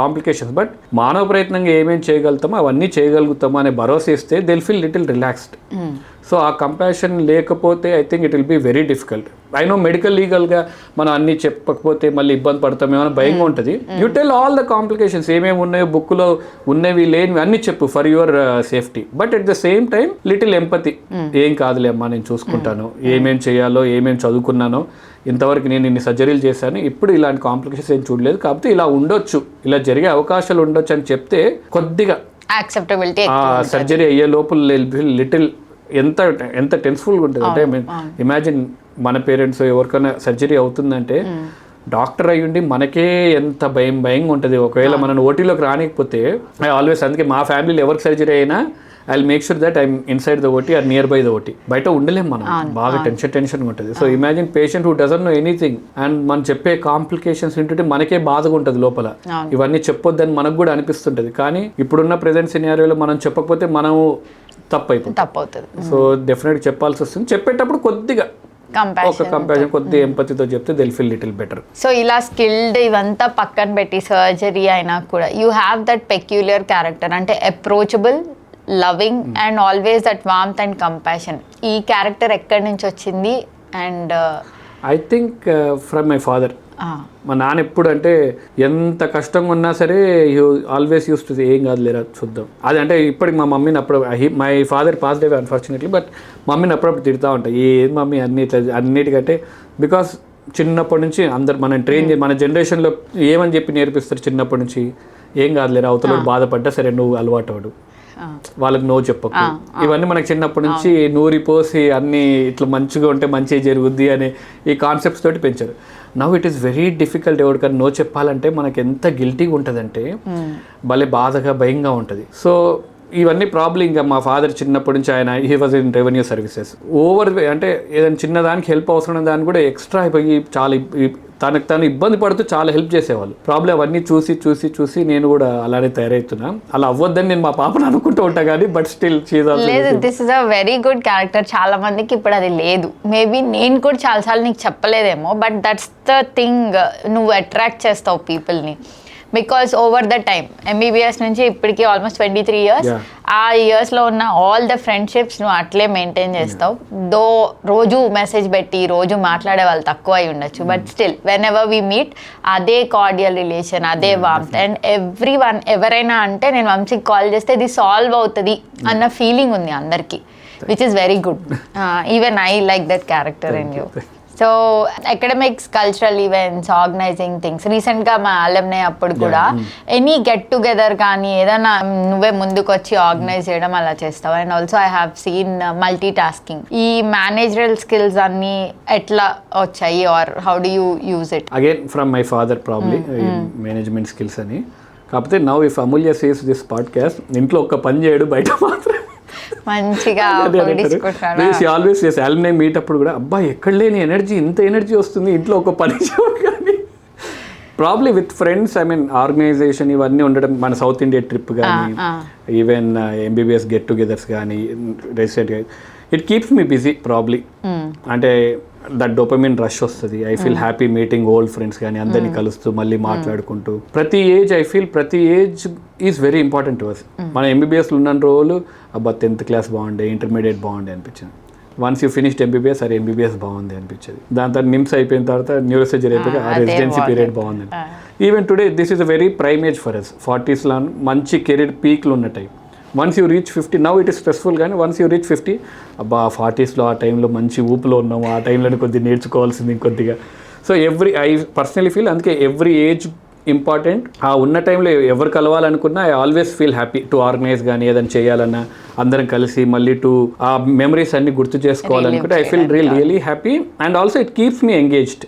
complications, but మానవ ప్రయత్నంగా ఏమేమి చేయగలుగుతామో అవన్నీ చేయగలుగుతామో అనే భరోసా ఇస్తే they will feel little relaxed. So ఆ కంపాషన్ లేకపోతే I think it will be very difficult. I know medical లీగల్గా మనం అన్నీ చెప్పకపోతే మళ్ళీ ఇబ్బంది పడతామేమో భయంగా ఉంటుంది. You tell all the complications, ఏమేమి ఉన్నాయో బుక్లో ఉన్నవి లేనివి అన్నీ చెప్పు for your safety. But at the same time little empathy, ఏం కాదులే అమ్మా నేను చూసుకుంటాను, ఏమేం చేయాలో ఏమేం చదువుకున్నానో, ఇంతవరకు నేను ఇన్ని సర్జరీలు చేశాను, ఇప్పుడు ఇలాంటి కాంప్లికేషన్స్ ఏం చూడలేదు, కాబట్టి ఇలా ఉండొచ్చు, ఇలా జరిగే అవకాశాలు ఉండొచ్చు అని చెప్తే కొద్దిగా యాక్సెప్టబిలిటీ, సర్జరీ అయ్యే లోపల లిటిల్ ఎంత టెన్స్ఫుల్గా ఉంటుంది. అంటే ఇమాజిన్ మన పేరెంట్స్ ఎవరికైనా సర్జరీ అవుతుందంటే డాక్టర్ అయ్యుండి మనకే ఎంత భయంగా ఉంటుంది. ఒకవేళ మనం ఓటీలోకి రానికపోతే ఐ ఆల్వేస్, అందుకే మా ఫ్యామిలీలో ఎవరికి సర్జరీ అయినా I will make sure that I'm inside the OT or near by the OT. బయట ఉండలేం మనం, బాగా టెన్షన్గా ఉంటుంది. So imagine patient who doesn't know anything and మనం చెప్పే కాంప్లికేషన్స్ వింటుంటే మనకే బాధగా ఉంటుంది లోపల. ఇవన్నీ చెప్పొద్దని మనకు కూడా అనిపిస్తుంటుంది. కానీ ఇప్పుడున్న ప్రెజెంట్ సినారియోలో మనం చెప్పకపోతే మనం తప్పవుతుంది. సో డెఫినెట్గా చెప్పాల్సి వస్తుంది. చెప్పేటప్పుడు కొద్దిగా ఒక కంపాషన్, కొద్దిగా ఎంపతితో చెప్తే they will feel little better. So ఇలా స్కిల్డ్ ఇవంతా పక్కన పెట్టి సర్జరీ అయినా కూడా you have that peculiar character, అంటే approachable, loving and always that warmth and compassion. ఈ క్యారెక్టర్ ఎక్కడి నుంచి వచ్చింది? And I think from my father. మా నాన్న ఎప్పుడు అంటే ఎంత కష్టంగా ఉన్నా సరే ఆల్వేస్ యూస్ టు ఏం కాదు లేరా చూద్దాం. అది అంటే ఇప్పటికి మా మమ్మీని అప్పుడు, my father passed away unfortunately, but మమ్మీని అప్పుడప్పుడు తిడతా ఉంటాయి, ఏం మమ్మీ అన్నిటికంటే. బికాస్ చిన్నప్పటి నుంచి అందరు మనం మన జనరేషన్లో ఏమని చెప్పి నేర్పిస్తారు చిన్నప్పటి నుంచి, ఏం కాదు లేరా, అవతల బాధపడ్డా సరే నువ్వు అలవాటు అవడు, వాళ్ళకి నో చెప్పకు, ఇవన్నీ మనకు చిన్నప్పటి నుంచి నూరి పోసి అన్ని ఇట్లా మంచిగా ఉంటే మంచిగా జరుగుద్ది అనే ఈ కాన్సెప్ట్స్ తోటి పెంచారు. Now it is very difficult. ఎవరికైనా నో చెప్పాలంటే మనకి ఎంత గిల్టీగా ఉంటుందంటే భలే బాధగా భయంగా ఉంటుంది. సో ఇవన్నీ ప్రాబ్లం. ఇంకా మా ఫాదర్ చిన్నప్పటి నుంచి ఆయన he was in revenue services. అంటే ఏదైనా చిన్నదానికి హెల్ప్ అవసరం దాన్ని కూడా ఎక్స్ట్రా అయిపోయి చాలా తనకు తను ఇబ్బంది పడుతూ చాలా హెల్ప్ చేసేవాళ్ళు. ప్రాబ్లం అవన్నీ చూసి చూసి చూసి నేను కూడా అలానే తయారవుతున్నా. అలా అవ్వద్దని నేను మా పాపను అనుకుంటూ ఉంటా, కానీ but still this is a very good character. చాలా మందికి ఇప్పుడు అది లేదు. మేబీ నేను కూడా చాలాసార్లు నీకు చెప్పలేదేమో, బట్ దట్స్ ద థింగ్, నువ్వు అట్రాక్ట్ చేస్తావు పీపుల్ని. Because over the time MBBS నుంచి ఇప్పటికీ ఆల్మోస్ట్ 23 years, ఆ ఇయర్స్లో ఉన్న ఆల్ ద ఫ్రెండ్షిప్స్ నువ్వు అట్లే మెయింటైన్ చేస్తావు. దో రోజు మెసేజ్ పెట్టి రోజు మాట్లాడే వాళ్ళు తక్కువ అయి ఉండొచ్చు, but still when ever we meet అదే కార్డియల్ రిలేషన్, అదే వార్మ్త్. అండ్ ఎవ్రీ వన్ ఎవరైనా అంటే నేను వంశీకి కాల్ చేస్తే ఇది సాల్వ్ అవుతుంది అన్న ఫీలింగ్ ఉంది అందరికీ, which is very good. Even I like that character in you. So academics, cultural events, organizing things, రీసెంట్గా మా అలమ్నే అప్పుడు కూడా ఎనీ గెట్ టుగెదర్ కానీ ఏదైనా నువ్వే ముందుకు వచ్చి ఆర్గనైజ్ చేయడం అలా చేస్తావు. And also I have seen multi tasking. ఈ మేనేజరల్ స్కిల్స్ అన్నీ ఎట్లా వచ్చాయి, or how do you use it? Again from my father probably management skills అని. కాకపోతే now if Amulya says this podcast, ఇంట్లో ఒక్క పని చేయడు, బయట మాత్రం మంచిగా ఆల్వేస్ చేసి అల్యూమినియం మీట్ అప్పుడు కూడా అబ్బా ఎక్కడ లేని ఎనర్జీ, ఇంత ఎనర్జీ వస్తుంది ఇంట్లో ఒక పని కానీ probably with friends, I mean organization ఇవన్నీ ఉండడం, మన సౌత్ ఇండియా ట్రిప్ కానీ, ఈవెన్ ఎంబీబీఎస్ గెట్ టుగెదర్స్ కానీ రీసెంట్గా, it keeps me busy probably. అంటే దట్ డోపమిన్ రష్ వస్తుంది. I feel happy meeting old friends కానీ, అందరినీ కలుస్తూ మళ్ళీ మాట్లాడుకుంటూ. ప్రతి ఏజ్ ఐ ఫీల్ ప్రతి age is very important to us. మన ఎంబీబీఎస్లో ఉన్న రోజులు అబ్బా 10th క్లాస్ బాగుండే, ఇంటర్మీడియట్ బాగుండే అనిపించింది. వన్స్ యూ ఫినిష్డ్ ఎంబీబీఎస్, అరే ఎంబీబీఎస్ బాగుంది అనిపించేది. దాని తర్వాత నిమ్స్ అయిపోయిన తర్వాత న్యూరో సర్జరీ అయిపోయి ఆ రెసిడెన్సీ పీరియడ్ బాగుంది. Even today this is a very prime age for us. 40sలో మంచి కెరీర్ పీక్లు ఉన్న time. Once you reach 50, now it is stressful, కానీ వన్స్ యూ రీచ్ 50, అబ్బా 40sలో ఆ టైంలో మంచి ఊపులో ఉన్నాము, ఆ టైంలోనే కొద్దిగా నేర్చుకోవాల్సింది ఇంకొద్దిగా. సో ఐ పర్సనలీ ఫీల్ అందుకే ఎవ్రీ ఏజ్ ఇంపార్టెంట్. ఆ ఉన్న టైంలో ఎవరు కలవాలనుకున్నా I always feel happy to organise, కానీ ఏదైనా చేయాలన్నా అందరం కలిసి మళ్ళీ ఆ మెమరీస్ అన్ని గుర్తు చేసుకోవాలనుకుంటే I feel really happy. And also it keeps me engaged.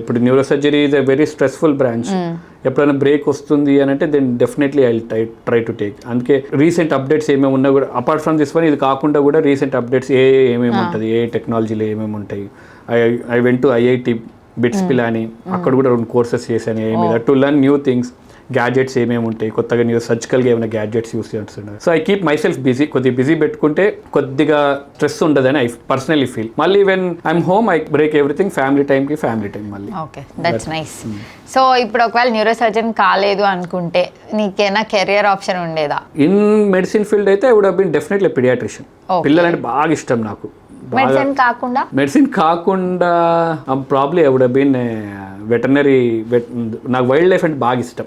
ఇప్పుడు neuro surgery is a very stressful branch. ఎప్పుడైనా బ్రేక్ వస్తుంది అని అంటే then definitely I try to take. అందుకే రీసెంట్ అప్డేట్స్ ఏమేమి ఉన్నా కూడా, అపార్ట్ ఫ్రమ్ దిస్ వన్, ఇది కాకుండా కూడా రీసెంట్ అప్డేట్స్ ఏమేమి ఉంటుంది, ఏ టెక్నాలజీలో ఏమేమి ఉంటాయి. I went to IIT bits Pilani, అక్కడ కూడా 2 కోర్సెస్ చేశాను ఏమి to learn new things. Gadgets ఏమేమి ఉంటాయి, కొత్తగా న్యూ సర్జికల్గా ఏమైనా గ్యాడ్జెట్స్ యూస్ చేస్తున్నారు. So I keep my self busy. కొద్దిగా బిజీ పెట్టుకుంటే కొద్దిగా స్ట్రెస్ ఉండదని ఐ పర్సనలీ ఫీల్. మళ్ళీ when I'm home I break everything, family టైంకి ఫ్యామిలీ టైం మళ్ళీ. Okay, that's nice. సో ఇప్పుడు ఒకవేళ న్యూరో సర్జన్ కాలేదు అనుకుంటే నీకేనా కెరియర్ ఆప్షన్ ఉండేదా? ఇన్ మెడిసిన్ ఫీల్డ్ అయితే I would have been definitely paediatrician. పిల్లలంటే బాగా ఇష్టం నాకు. మెడిసిన్ కాకుండా probably I would have been veterinary. నాకు వైల్డ్ లైఫ్ అంటే బాగా ఇష్టం.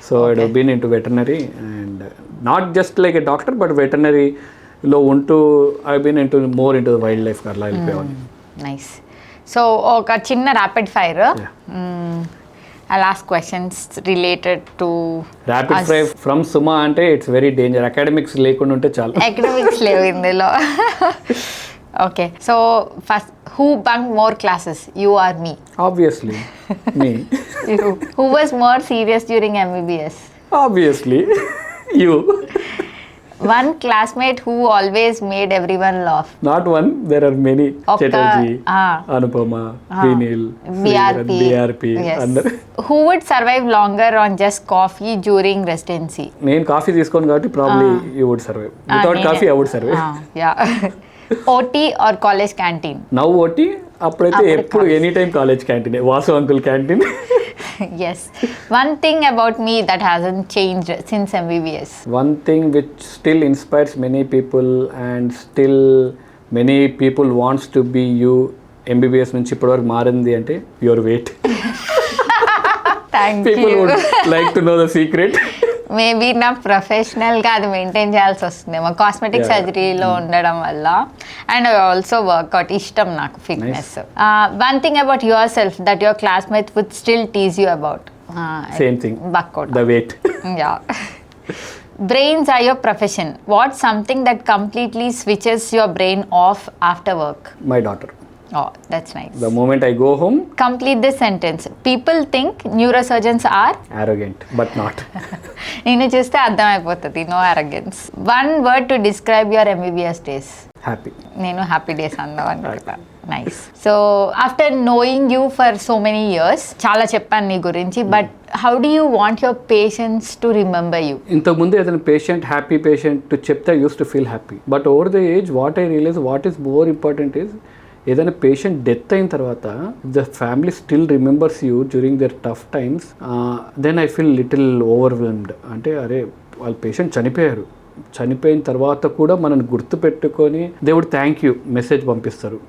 So I would have been into veterinary and not just like a doctor, but వెటర్నరీలో ఉంటూ I been into more into wildlife అట్లా వెళ్ళిపోయాను. నైస్. సో ఒక చిన్న rapid fire. I'll ask questions related to rapid fire from Suma అంటే it's very danger. Academics లేకుండా ఉంటే చాలు. అకాడమిక్స్ లేవు ఇందులో. Okay, so first, who bunked more classes, you or me? Obviously me. You. Who was more serious during MBBS? Obviously you. One classmate who always made everyone laugh. Not one, there are many. Chatterjee, Anupama, Vinil, BRP. Yes. Who would survive longer on just coffee during residency? నేను coffee తీసుకోను కాబట్టి probably you would survive. Without coffee I would survive. Yeah. OT or college canteen? Now OT, అప్పుడైతే ఎప్పుడు any time college canteen, Vasu uncle canteen. Yes. One thing about me that hasn't changed since MBBS. One thing which still inspires many people and still many people wants to be you, MBBS నుంచి ఇప్పటివరకు మారింది అంటే your weight. Thank people you. would like to know the secret. Maybe నా ప్రొఫెషనల్గా అది maintain చేయాల్సి వస్తుందేమో cosmetic సర్జరీలో ఉండడం వల్ల. అండ్ ఆల్సో వర్కౌట్ ఇష్టం నాకు, fitness. One thing about yourself that your classmate would still tease you about? Same thing, workout. The weight. Yeah. Brains are your profession. What's something that completely switches your brain off after work? My daughter. Oh, that's nice. The moment I go home. Complete this sentence. People think neurosurgeons are arrogant, but not. నేను చూస్తే అర్థమైపోతుంది. No arrogance. One word to describe your MBBS days. Happy. నేను happy days అందాం అనుకుంటా. Nice. So after knowing you for so many years, చాలా చెప్పాను నీ గురించి, but how do you want your patients to remember you? ఇంతకుముందు ఏదైనా patient happy patient చెప్తే I use to feel happy, but over the age what I realize what is more important is ఏదైనా patient death అయిన తర్వాత the family still remembers you during their tough times, then I feel little overwhelmed. అంటే అరే వాళ్ళ patient చనిపోయిన తర్వాత కూడా మనల్ని గుర్తుపెట్టుకొని they would thank you message పంపిస్తారు.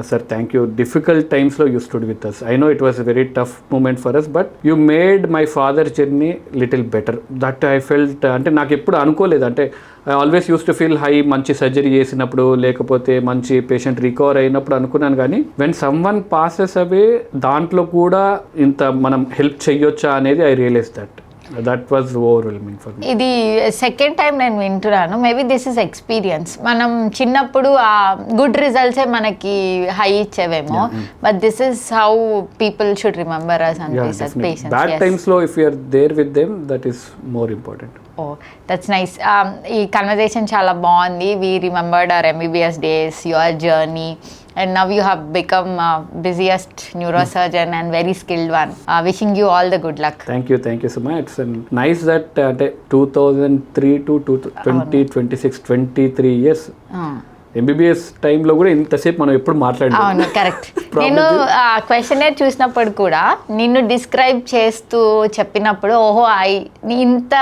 సార్ థ్యాంక్ యూ, డిఫికల్ట్ టైమ్స్లో you stood with us. I know it was a very tough moment for us, but you made my father journey little better. That I felt. అంటే నాకు ఎప్పుడు అనుకోలేదు, అంటే I always use to feel high, మంచి surgery చేసినప్పుడు లేకపోతే మంచి patient recover అయినప్పుడు అనుకున్నాను, కానీ when some one passes away దాంట్లో కూడా ఇంత మనం హెల్ప్ చెయ్యొచ్చా అనేది I realise that was overwhelming for me. ఇది సెకండ్ టైం నేను వింటున్నాను. Maybe this is experience. మనం చిన్నప్పుడు ఆ గుడ్ రిజల్ట్సే మనకి హై ఇచ్చేవేమో, but this is how people should remember us అనిపిస్తుంది. బ్యాడ్ టైమ్స్ లో if you are there with them, that is more important. Oh that's nice. ఈ కన్వర్జేషన్ చాలా బాగుంది. We remembered our MBBS days, your journey, and now you have become busiest neurosurgeon and very skilled one. Wishing you all the good luck. Thank you Suma. It's nice that అంటే 2003 to 2026 23 years MBBS టైంలో కూడా ఇంతసేపు మనం ఎప్పుడు మాట్లాడాం. అవును, correct. నేను questionnaire చూసినప్పుడు కూడా నిన్ను డిస్క్రైబ్ చేస్తూ చెప్పినప్పుడు ఓహో ఇంత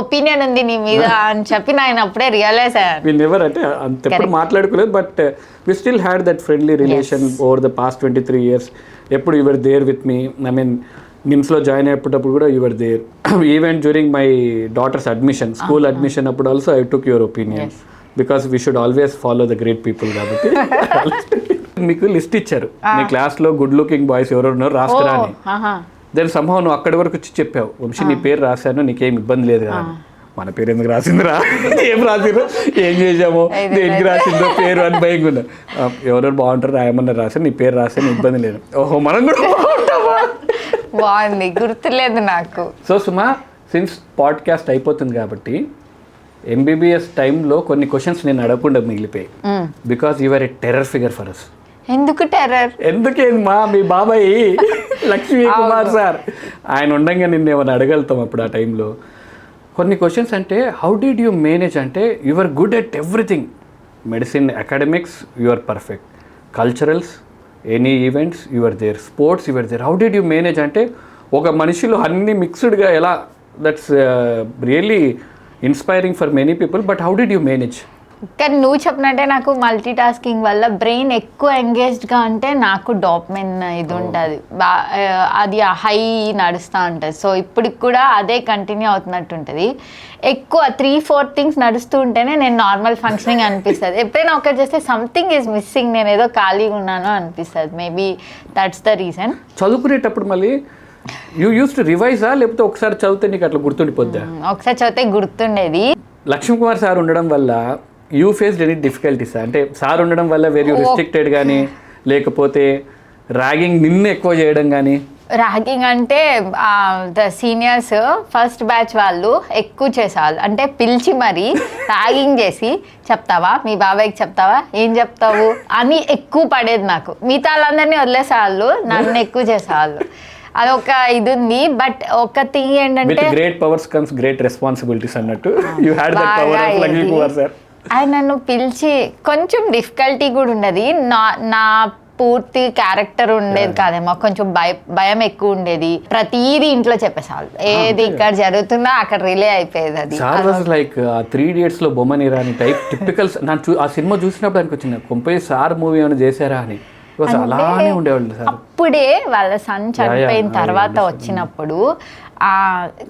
ఒపీనియన్ ఉంది నీ మీద అని చెప్పి నేను అప్పుడే రియలైజ్ అయ్యాను. వి నెవర్ అంటే అంత ఎప్పుడు మాట్లాడుకోలేదు, but we still had that friendly relation over the past 23 years. ఎప్పుడు you were there with me. I mean నిమ్స్లో జాయిన్ అయ్యేటప్పుడు కూడా you were there. Even during my daughter's admission, school admission అప్పుడు also I took your opinion. Because we should always follow the great people కాబట్టి. మీకు list ఇచ్చారు మీ క్లాస్లో good looking boys ఎవరు ఉన్నారో రాసుకురా అని. దెన్ సంహౌ నువ్వు అక్కడి వరకు వచ్చి చెప్పావు, వంశీ నీ పేరు రాశాను, నీకేం ఇబ్బంది లేదు కదా. మన పేరు ఎందుకు రాసిందిరా, ఏం రాసిండ్రు, ఏం చేసామో, దేనికి రాసిందో పేరు అని భయంగా ఉన్నా. ఎవరెవరు బాగుంటారు రాయమన్నా రాశాను, నీ పేరు రాశాను, ఇబ్బంది లేదు. ఓహో మనం కూడా బాగుంటామా, బాగుంది, గుర్తులేదు నాకు. సో సుమా, సిన్స్ పాడ్కాస్ట్ అయిపోతుంది కాబట్టి MBBS టైంలో కొన్ని క్వశ్చన్స్ నేను అడగకుండా మిగిలిపోయి. Because your a terror figure for us. ఎందుకు టెర్రర్? ఎందుకేమా, మీ బాబాయ్ లక్ష్మీ కుమార్ సార్ ఆయన ఉండగా నిన్ను ఏమైనా అడగలుగుతాం అప్పుడు ఆ టైంలో. కొన్ని క్వశ్చన్స్ అంటే హౌ డిడ్ యూ మేనేజ్ అంటే you are good at everything. Medicine, academics you are perfect, culturals, any events you are there, sports you are there. How did you manage అంటే ఒక మనిషిలో అన్ని మిక్స్డ్గా ఎలా, that's really inspiring for many people. But how did you manage? కానీ నువ్వు చెప్పినట్టే నాకు మల్టీ టాస్కింగ్ వల్ల బ్రెయిన్ ఎక్కువ ఎంగేజ్డ్గా ఉంటే నాకు డోపమైన్ ఇది ఉంటుంది, అది హై నడుస్తూ ఉంటుంది. సో ఇప్పటికి కూడా అదే కంటిన్యూ అవుతున్నట్టు ఉంటుంది. ఎక్కువ 3-4 థింగ్స్ నడుస్తూ ఉంటేనే నేను నార్మల్ ఫంక్షనింగ్ అనిపిస్తుంది. ఎప్పుడైనా ఒకటి చేస్తే సంథింగ్ ఈజ్ మిస్సింగ్, నేను ఏదో ఖాళీగా ఉన్నాను అనిపిస్తుంది. Maybe that's the reason. చదువుకునేటప్పుడు మళ్ళీ యూ యూస్ టు రివైజా, లేకపోతే ఒకసారి చదివితే నీకు అట్లా గుర్తుండిపోద్దా? ఒకసారి చదివితే గుర్తుండేది. లక్ష్మీ కుమార్ సార్ ఉండడం వల్ల యూ ఫేస్డ్ ఎనీ డిఫికల్టీస్? అంటే సార్ ఉండడం వల్ల వెరీ రిస్ట్రిక్టెడ్ కానీ, లేకపోతే ర్యాగింగ్ నిన్ను ఎక్కువ చేయడం కానీ? ర్యాగింగ్ అంటే ద సీనియర్స్ ఫస్ట్ బ్యాచ్ వాళ్ళు ఎక్కువ చేసేవాళ్ళు. అంటే పిలిచి మరీ ర్యాగింగ్ చేసి, చెప్తావా మీ బాబాయ్కి, చెప్తావా ఏం చెప్తావు అని ఎక్కువ పడేది నాకు. మిగతా వాళ్ళందరినీ వదిలేసేవాళ్ళు, నన్ను ఎక్కువ చేసేవాళ్ళు. అదొక ఇది ఉంది. బట్ ఒక థింగ్ ఏంటంటే great powers comes great responsibilities అన్నట్టు you had that power of Lakshmi Kumar sir. ఆయన నన్ను పిలిచి కొంచెం డిఫికల్టీ కూడా ఉండేది. నా పూర్తి క్యారెక్టర్ ఉండేది కాదేమో, కొంచెం భయం ఎక్కువ ఉండేది. ప్రతిదీ ఇంట్లో చెప్పేసాళ్ళు, ఏది ఇక్కడ జరుగుతుందో అక్కడ రిలే అయిపోయేది. అది సార్ వాజ్ లైక్ 3 Idiots లో బొమ్మని రాని టైప్ టిపికల్. ఆ సినిమా చూసినప్పుడు అనిపించింది కొంపై సార్ మూవీ ఏమైనా చేశారా అని. అలానే ఉండేవాళ్ళు సార్. అప్పుడే వాళ్ళ సన్ చనిపోయిన తర్వాత వచ్చినప్పుడు ఆ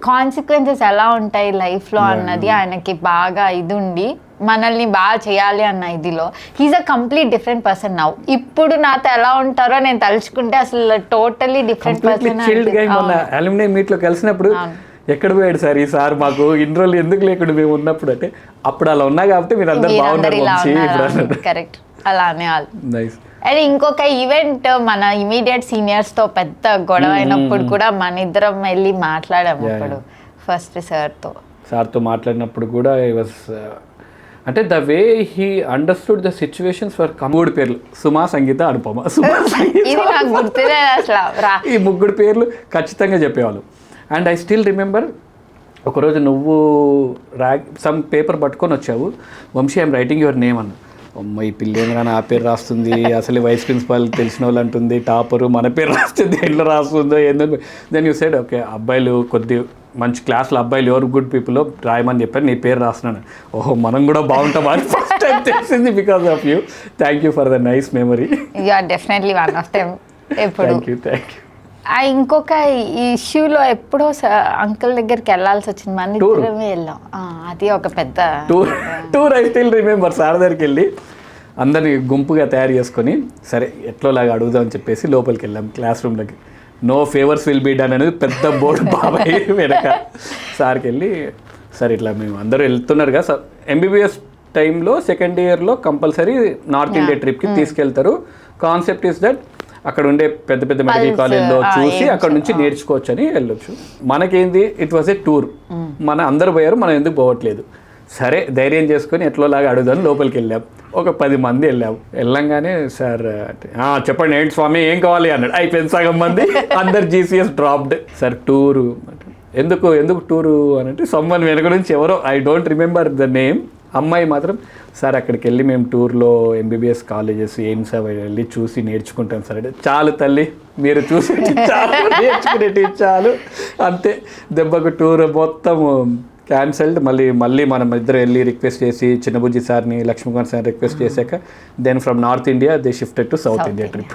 కాన్సిక్వెన్సెస్ ఎలా ఉంటాయి లైఫ్లో అన్నది ఆయనకి బాగా ఇది ఉండి మనల్ని బాగా చేయాలి అన్న ఇదిలో he's a complete different person now. ఇప్పుడు నాతో ఎలా ఉంటారో నేను తలుచుకుంటే అసలు totally different person. Alumni meet లో కలిసినప్పుడు ఎక్కడ పోయాడు సార్ ఈ సార్, మాకు ఇన్ని రోజులు ఎందుకు లేకుండా మేము ఉన్నప్పుడు అంటే అప్పుడు అలా ఉన్నా కాబట్టి మీరు అందరు బాగున్నారు. కరెక్ట్, అలానే వాళ్ళు. నైస్. అండ్ ఇంకొక ఈవెంట్ మన ఇమీడియట్ సీనియర్స్తో పెద్ద గొడవ అయినప్పుడు కూడా మన ఇద్దరం వెళ్ళి మాట్లాడాము. అప్పుడు ఫస్ట్ సార్తో మాట్లాడినప్పుడు కూడా అంటే the way he understood the situations for 3 పేర్లు, సుమా, సంగీత, అనుపమ. ఈ 3 పేర్లు ఖచ్చితంగా చెప్పేవాళ్ళు. అండ్ ఐ స్టిల్ రిమెంబర్, ఒకరోజు నువ్వు సమ్ పేపర్ పట్టుకొని వచ్చావు, Vamsi I'm writing your name అన్న. అమ్మ ఈ పిల్లేని కానీ ఆ పేరు రాస్తుంది, అసలు వైస్ ప్రిన్సిపాల్ తెలిసిన వాళ్ళు అంటుంది, టాపరు మన పేరు రాస్తుంది, ఎట్లా రాస్తుందో ఏందో. దెన్ యూ సైడ్ ఓకే అబ్బాయిలు కొద్ది మంచి క్లాస్లో అబ్బాయిలు ఎవరు గుడ్ పీపుల్ రాయమని చెప్పారు, నీ పేరు రాస్తున్నాను. ఓహో మనం కూడా బాగుంటాం అని ఫస్ట్ టైం తెలిసింది because of you. Thank you for the nice memory. You are definitely one of them. Thank you. ఇంకొక ఇష్యూలో ఎప్పుడో అంకుల్ దగ్గరికి వెళ్ళాల్సి వచ్చింది, మన ఇద్దరమే వెళ్ళాం. అది ఒక పెద్ద tour. I still remember. Sir దగ్గరికి వెళ్ళి అందరినీ గుంపుగా తయారు చేసుకొని సరే ఎట్లోలాగా అడుగుదామని చెప్పేసి లోపలికి వెళ్ళాం క్లాస్ రూమ్లోకి. No favours will be done అనేది పెద్ద బోర్డు బాబాయ్ వెనక. సార్కి వెళ్ళి సరే ఇట్లా మేము అందరూ వెళ్తున్నారు కదా సార్, MBBS టైంలో 2nd yearలో కంపల్సరీ నార్త్ ఇండియా ట్రిప్కి తీసుకెళ్తారు. కాన్సెప్ట్ ఈస్ దట్ అక్కడ ఉండే పెద్ద పెద్ద మెడికల్ కాలేజ్లో చూసి అక్కడ నుంచి నేర్చుకోవచ్చు అని వెళ్ళొచ్చు. మనకేంది ఇట్ వాజ్ ఏ టూర్, మన అందరు పోయారు, మనం ఎందుకు పోవట్లేదు, సరే ధైర్యం చేసుకొని ఎట్లోలాగా అడుగుదాన్ని లోపలికి వెళ్ళాం. ఒక 10 మంది వెళ్ళంగానే సార్ చెప్పండి ఏంటి స్వామి ఏం కావాలి అన్నాడు. అయిపోయింది సగం మంది, అందరు జీసీఎస్ డ్రాప్డ్. సార్ టూరు ఎందుకు టూరు అని అంటే సమ్మన్ వెనక నుంచి ఎవరో I don't remember the name, అమ్మాయి మాత్రం సార్ అక్కడికి వెళ్ళి మేము టూర్లో ఎంబీబీఎస్ కాలేజెస్ ఎయిమ్స్ అవి వెళ్ళి చూసి నేర్చుకుంటాం సార్ అంటే, చాలు తల్లి మీరు చూసి చాలు నేర్చుకునేటి చాలు అంతే. దెబ్బకు టూర్ మొత్తం క్యాన్సల్డ్. మళ్ళీ మనం ఇద్దరు వెళ్ళి రిక్వెస్ట్ చేసి చిన్నబుజ్జి సార్ని లక్ష్మీకాంత్ సార్ రిక్వెస్ట్ చేశాక then from north India they shifted to south India trip.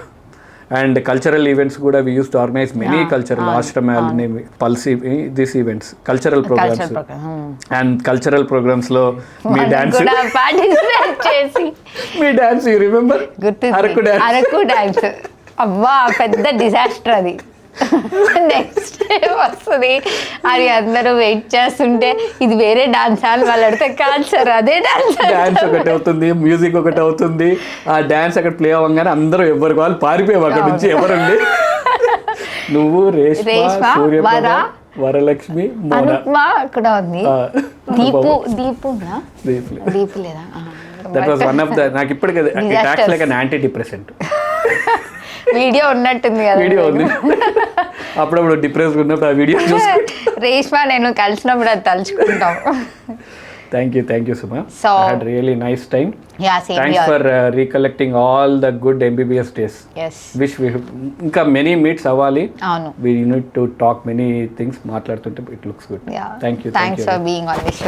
And cultural events కూడా we use to organise many cultural ఆశ్రమాలని plus this events cultural programmes. And cultural ప్రోగ్రామ్స్లో మీ dance you remember Araku dance అవ్వా పెద్ద disaster అది. Next వస్తుంది అది అందరూ వెయిట్ చేస్తుంటే ఇది వేరే డాన్స్ అని వాళ్ళు అడితే కాదు సార్ అదే డాన్స్ ఒకటి అవుతుంది, మ్యూజిక్ ఒకటి అవుతుంది. ఆ డాన్స్ అక్కడ ప్లే అవ్వగానే అందరూ ఎవరికి వాళ్ళు పారిపోయావు అక్కడ నుంచి. ఎవరండి నువ్వు, రేష్మా, సూర్యప్రభ, వరలక్ష్మి, అనుపమ కూడా ఉంది, దీపు లేదా. That was one of the నాకు ఇప్పటికీ it acts like an anti depressant. Video ఉన్నట్టుంది కదా, వీడియో ఉంది. అప్పుడప్పుడు డిప్రెస్ ఉన్నప్పుడు ఆ వీడియో రేష్మా నేను కలిసినప్పుడు అది తలుచుకుంటాం. Thank you Suma. I had really nice time. Yeah, same Thanks here. for recollecting all the good MBBS days. Yes. Wish we ఇంకా many meets అవ్వాలి. అవును. We need to talk many things. మాట్లాడుతుంటే it looks good. Yeah. Thank you. Thanks for being on this show.